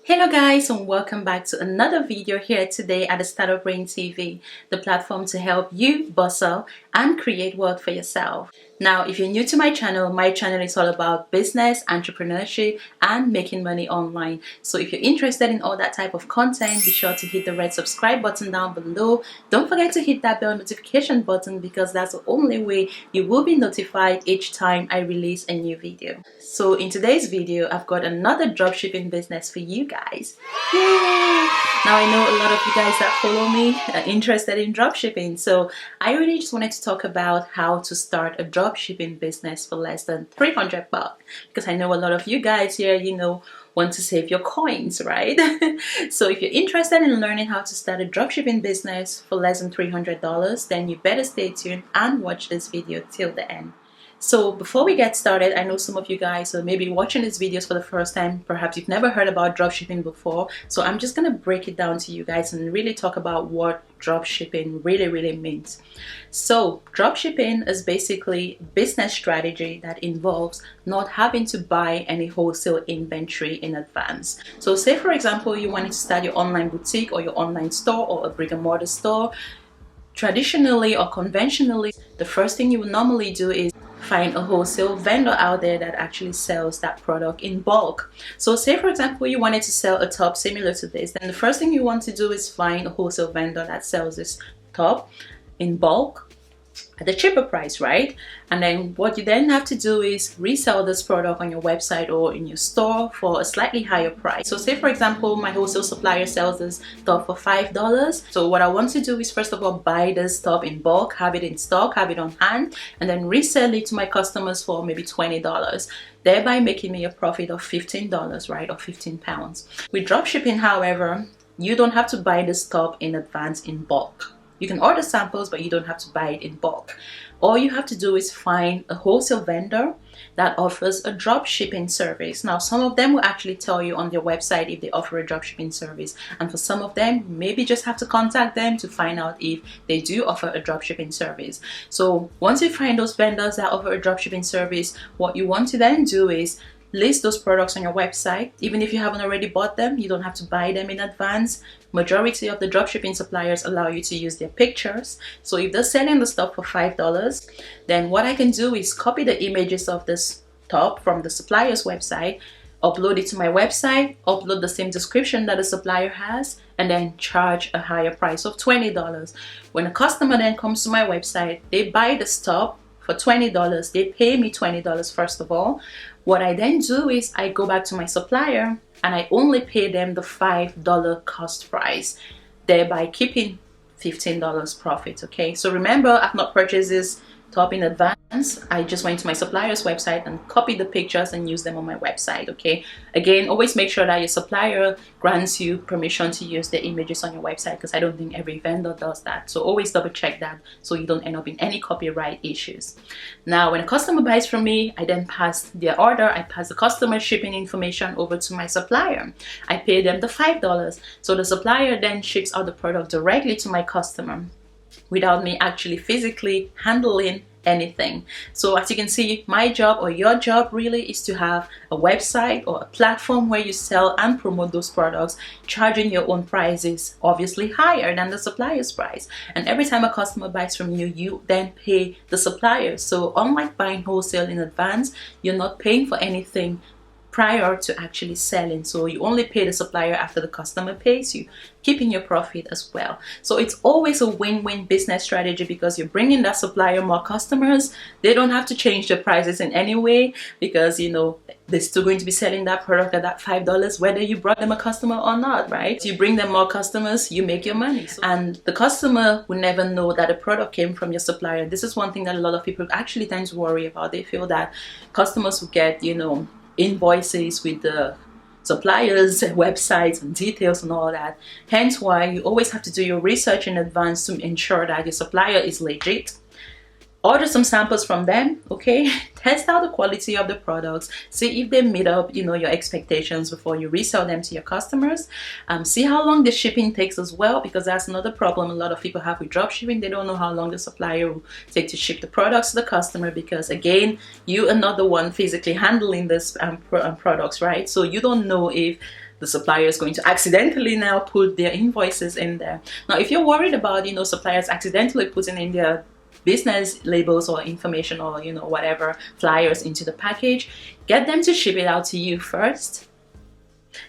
Hello guys, and welcome back to another video here today at the Startup Brain TV, the platform to help you bustle and create wealth for yourself. Now, if you're new to my channel is all about business, entrepreneurship, and making money online. So if you're interested in all that type of content, be sure to hit the red subscribe button down below. Don't forget to hit that bell notification button because that's the only way you will be notified each time I release a new video. So in today's video, I've got another dropshipping business for you guys. Yay! Now I know a lot of you guys that follow me are interested in dropshipping, so I really just wanted to talk about how to start a dropshipping business for less than 300 bucks, because I know a lot of you guys here, want to save your coins, right? So if you're interested in learning how to start a dropshipping business for less than $300, then you better stay tuned and watch this video till the end. So before we get started, I know some of you guys are maybe watching these videos for the first time. Perhaps you've never heard about dropshipping before. So I'm just going to break it down to you guys and really talk about what dropshipping really means. So dropshipping is basically a business strategy that involves not having to buy any wholesale inventory in advance. So say for example, you wanted to start your online boutique or your online store or a brick and mortar store. Traditionally or conventionally, the first thing you would normally do is find a wholesale vendor out there that actually sells that product in bulk. So say for example you wanted to sell a top similar to this, then the first thing you want to do is find a wholesale vendor that sells this top in bulk at a cheaper price, right? And then what you then have to do is resell this product on your website or in your store for a slightly higher price. So say for example my wholesale supplier sells this top for $5. So what I want to do is first of all buy this top in bulk, have it in stock, have it on hand, and then resell it to my customers for maybe $20, thereby making me a profit of $15, right? Or 15 pounds. With dropshipping, however, you don't have to buy this top in advance in bulk. You can order samples, but you don't have to buy it in bulk. All you have to do is find a wholesale vendor that offers a drop shipping service. Now, some of them will actually tell you on their website if they offer a drop shipping service. And for some of them, maybe just have to contact them to find out if they do offer a drop shipping service. So once you find those vendors that offer a drop shipping service, what you want to then do is list those products on your website. Even if you haven't already bought them, you don't have to buy them in advance. Majority of the dropshipping suppliers allow you to use their pictures. So if they're selling the stuff for $5, then what I can do is copy the images of this top from the supplier's website, upload it to my website, upload the same description that the supplier has, and then charge a higher price of $20. When a customer then comes to my website, they buy the top for $20. They pay me $20 first of all. What I then do is I go back to my supplier and I only pay them the $5 cost price, thereby keeping $15 profit. Okay, so remember, I've not purchased this top in advance. I just went to my supplier's website and copied the pictures and used them on my website. Okay, again, always make sure that your supplier grants you permission to use the images on your website, because I don't think every vendor does that. So always double check that so you don't end up in any copyright issues. Now, when a customer buys from me, I then pass their order, I pass the customer shipping information over to my supplier. I pay them the $5. So the supplier then ships out the product directly to my customer without me actually physically handling anything. So as you can see, my job or your job really is to have a website or a platform where you sell and promote those products, charging your own prices obviously higher than the supplier's price. And every time a customer buys from you, you then pay the supplier. So unlike buying wholesale in advance, you're not paying for anything prior to actually selling. So you only pay the supplier after the customer pays you, keeping your profit as well. So it's always a win-win business strategy, because you're bringing that supplier more customers. They don't have to change their prices in any way, because they're still going to be selling that product at that $5 whether you brought them a customer or not, right? So you bring them more customers, you make your money. And the customer will never know that a product came from your supplier. This is one thing that a lot of people actually tend to worry about. They feel that customers will get invoices with the suppliers' websites and details and all that. Hence why you always have to do your research in advance to ensure that your supplier is legit. Order some samples from them, okay? Test out the quality of the products, see if they meet up, your expectations before you resell them to your customers. See how long the shipping takes as well, because that's another problem a lot of people have with drop shipping. They don't know how long the supplier will take to ship the products to the customer, because again, you are not the one physically handling this products, right? So you don't know if the supplier is going to accidentally now put their invoices in there. Now, if you're worried about, you know, suppliers accidentally putting in their business labels or information or, you know, whatever flyers into the package, get them to ship it out to you first,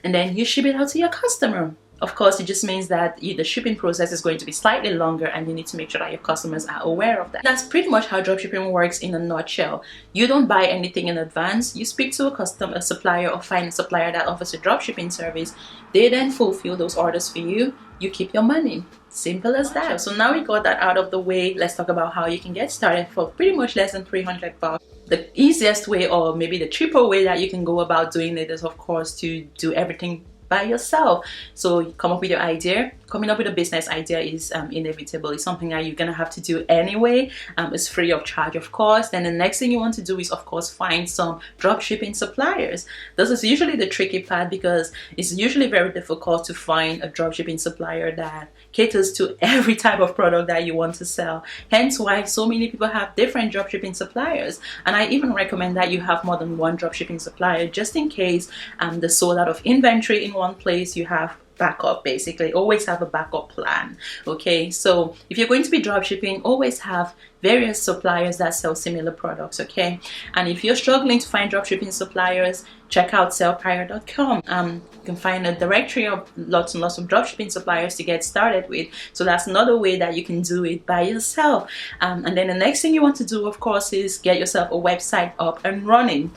and then you ship it out to your customer. Of course, it just means that the shipping process is going to be slightly longer, and you need to make sure that your customers are aware of that. That's pretty much how dropshipping works in a nutshell. You don't buy anything in advance. You speak to a supplier, or find a supplier that offers a dropshipping service. They then fulfill those orders for you. You keep your money. Simple as that. So now we got that out of the way, let's talk about how you can get started for pretty much less than $300. The easiest way, or maybe the cheaper way that you can go about doing it, is of course to do everything by yourself. So you come up with your idea. Coming up with a business idea is inevitable. It's something that you're gonna have to do anyway. It's free of charge, of course. Then the next thing you want to do is, of course, find some dropshipping suppliers. This is usually the tricky part, because it's usually very difficult to find a dropshipping supplier that caters to every type of product that you want to sell. Hence why so many people have different dropshipping suppliers. And I even recommend that you have more than one dropshipping supplier, just in case they're sold out of inventory in one place. You have backup. Basically, always have a backup plan. Okay, so if you're going to be dropshipping, always have various suppliers that sell similar products. Okay, and if you're struggling to find dropshipping suppliers, check out sellpire.com. You can find a directory of lots and lots of dropshipping suppliers to get started with. So that's another way that you can do it by yourself. And then the next thing you want to do, of course, is get yourself a website up and running.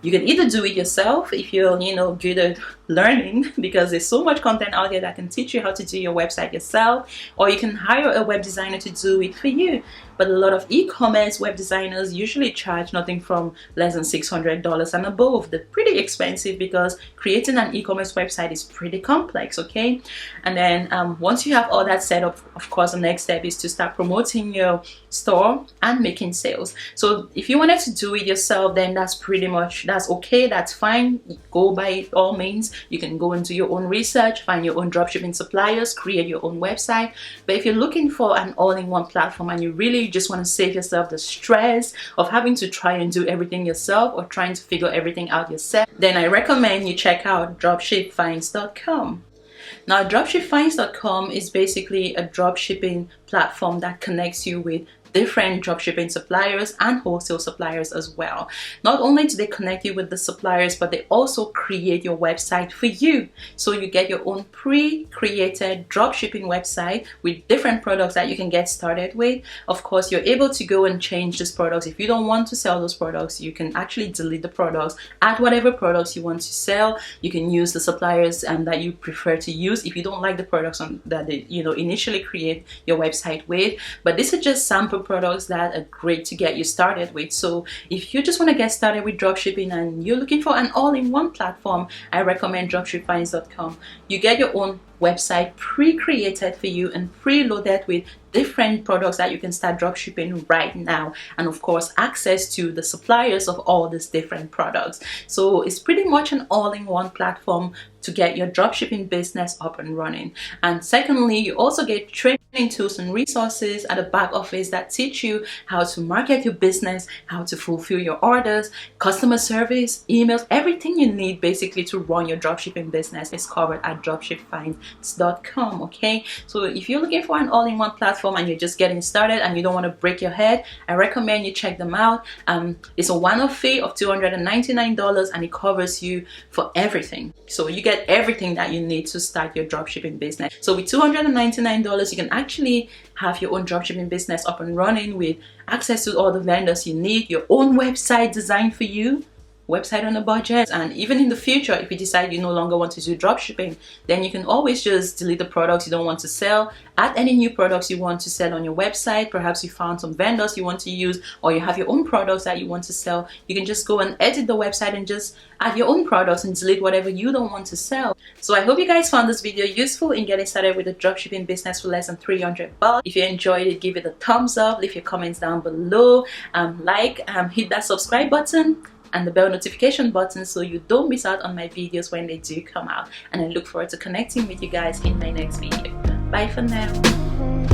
You can either do it yourself if you're, you know, good at learning, because there's so much content out there that can teach you how to do your website yourself, or you can hire a web designer to do it for you. But a lot of e-commerce web designers usually charge nothing from less than $600 and above. They're pretty expensive, because creating an e-commerce website is pretty complex. Okay, and then once you have all that set up, of course, the next step is to start promoting your store and making sales. So if you wanted to do it yourself, then that's okay, that's fine. Go by all means. You can go and do your own research, find your own dropshipping suppliers, create your own website. But if you're looking for an all-in-one platform, and you really just want to save yourself the stress of having to try and do everything yourself, or trying to figure everything out yourself, then I recommend you check out dropshipfinds.com. Now, dropshipfinds.com is basically a dropshipping platform that connects you with different dropshipping suppliers and wholesale suppliers as well. Not only do they connect you with the suppliers, but they also create your website for you. So you get your own pre-created dropshipping website with different products that you can get started with. Of course, you're able to go and change these products. If you don't want to sell those products, you can actually delete the products, add whatever products you want to sell. You can use the suppliers that you prefer to use if you don't like the products that they, you know, initially create your website with. But these are just sample products that are great to get you started with. So if you just want to get started with dropshipping and you're looking for an all-in-one platform, I recommend dropshipfinds.com. You get your own website pre-created for you and preloaded with different products that you can start dropshipping right now, and of course access to the suppliers of all these different products. So it's pretty much an all-in-one platform to get your dropshipping business up and running. And secondly, you also get training tools and resources at the back office that teach you how to market your business, how to fulfill your orders, customer service, emails, everything you need basically to run your dropshipping business is covered at dropshipfinds.com. Okay, so if you're looking for an all-in-one platform and you're just getting started and you don't want to break your head, I recommend you check them out. It's a one-off fee of $299 and it covers you for everything. So you get everything that you need to start your dropshipping business. So with $299, you can actually have your own dropshipping business up and running with access to all the vendors you need, your own website designed for you, website on a budget. And even in the future, if you decide you no longer want to do dropshipping, then you can always just delete the products you don't want to sell, add any new products you want to sell on your website. Perhaps you found some vendors you want to use, or you have your own products that you want to sell. You can just go and edit the website and just add your own products and delete whatever you don't want to sell. So I hope you guys found this video useful in getting started with a dropshipping business for less than $300. If you enjoyed it, give it a thumbs up, leave your comments down below, hit that subscribe button and the bell notification button so you don't miss out on my videos when they do come out. And I look forward to connecting with you guys in my next video. Bye for now.